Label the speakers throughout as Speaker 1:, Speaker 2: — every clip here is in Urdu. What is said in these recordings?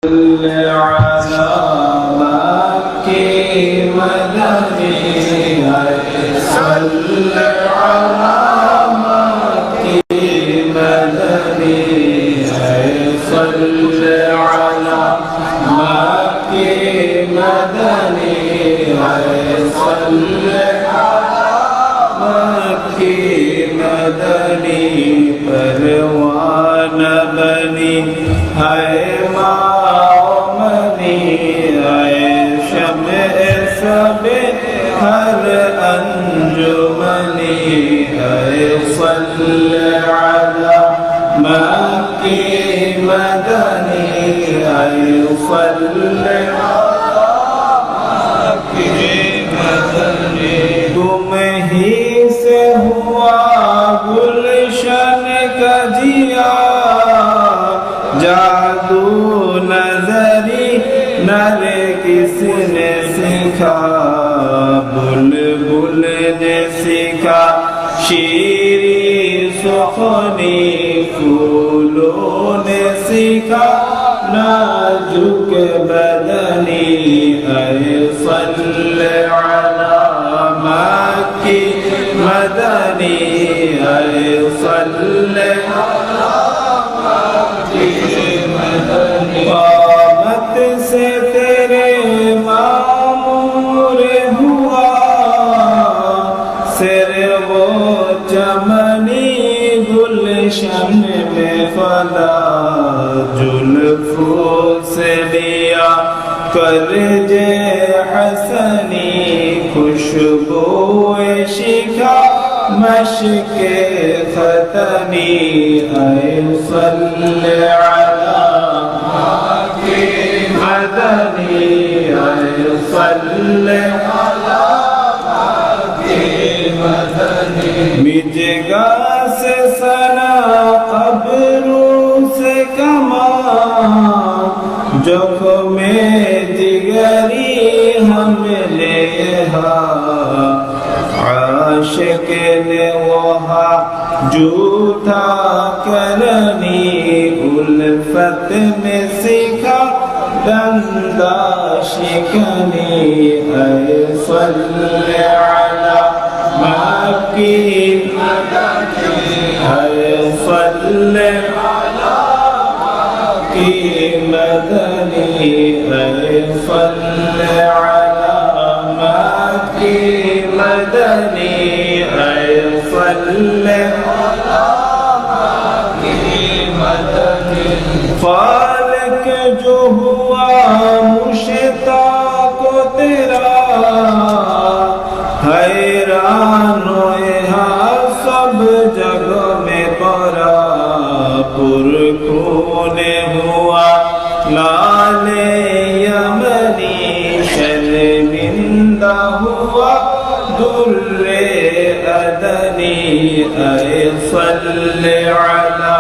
Speaker 1: صل على مكي مدني صل على مكي مدني صل على مكي مدني صل على مكي مدني پروان بنی ہے ہر انجمنی ہے صل علی مکی مدنی ہے صل علی مکی مدنی تم ہی سے ہوا گلشن کا جیا جادو نظری نر کس نے سکھا بلبل نے سیکھا شیریں سخنی پھولوں نے سیکھا نازک بدنی اے صل علی مکی مدنی اے صل علی مکی مدنی قامت سے تیرے چمنی گلشن میں فلا زلفوں سے لیا کرجے حسنی خوشبو شکا مشک ختنی اے صل علی مکی مدنی اے صل علی مجگا سے سنا قبروں سے کما جخم جگری ہم نے عاشق نے وہاں جھوٹا کرنی الفت میں سیکھا دندہ شکنی اے صل علی مکی مدنی اے صل علی مکی مدنی اے صل علی مکی مدنی اے صل علی مکی مدنی خالق جو ہوا مشتاق تیرا حیران یہاں سب جگہ میں پڑا پرخون ہوا لال یمنی شرمندہ ہوا در ادنی اے صل علی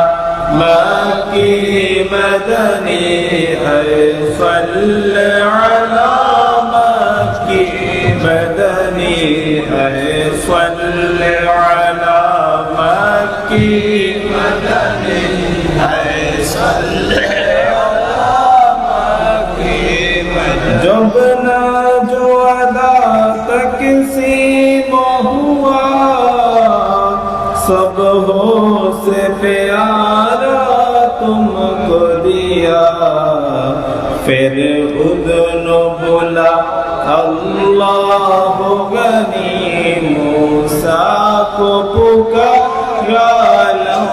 Speaker 1: مکی مدنی اے صل علی مکی مدنی اے صل علی مکی مدنی اے صل علی مکی مدنی جب نہ جو ادا تقسیم ہوا سب ہو سے پیارا تم کو دیا پھر اذن بولا اللہ غنی موسیٰ کو پکارا لم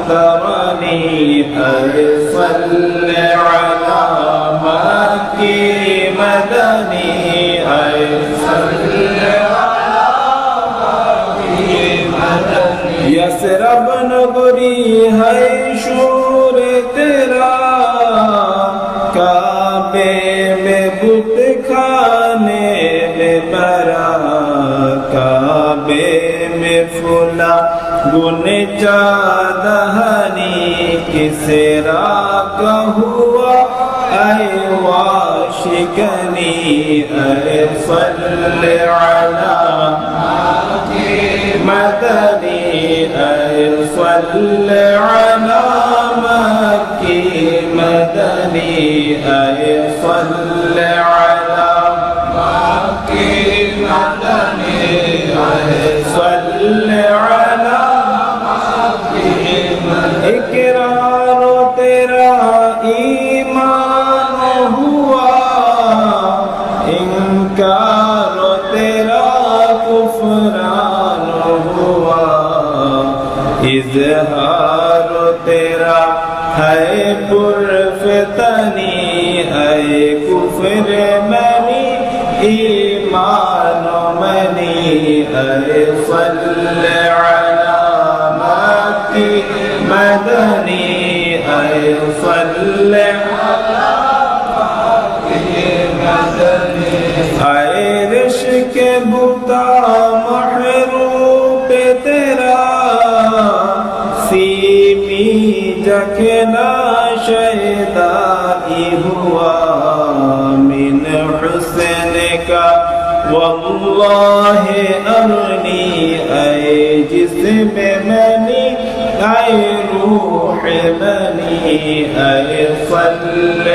Speaker 1: ترنی اے صل علی مکی مدنی اے صل علی مکی مدنی یثرب نگری ہے شور تیرا کعبے میں بت کھانے میں برا کعبے میں پھولا گنچا دہنی کس راہ ہوا اے واشکنی اے صل علی مکی مدنی اے صل علی مکی مدنی مدنی اے صل علی مکی مدنی اے صل علی مکی مدنی اقرار تیرا ایمان ہوا انکار تیرا کفران ہوا اظہار تیرا ہے پرفتنی اے کفر منی ایمان منی اے صل علی مکی مدنی اے صل علی مکی مدنی اے رشک بتا محروب تیرا سیمی جکنا شیدائی ہوا من حسن کا واللہ ارنی اے جسم منی اے روح منی اے صل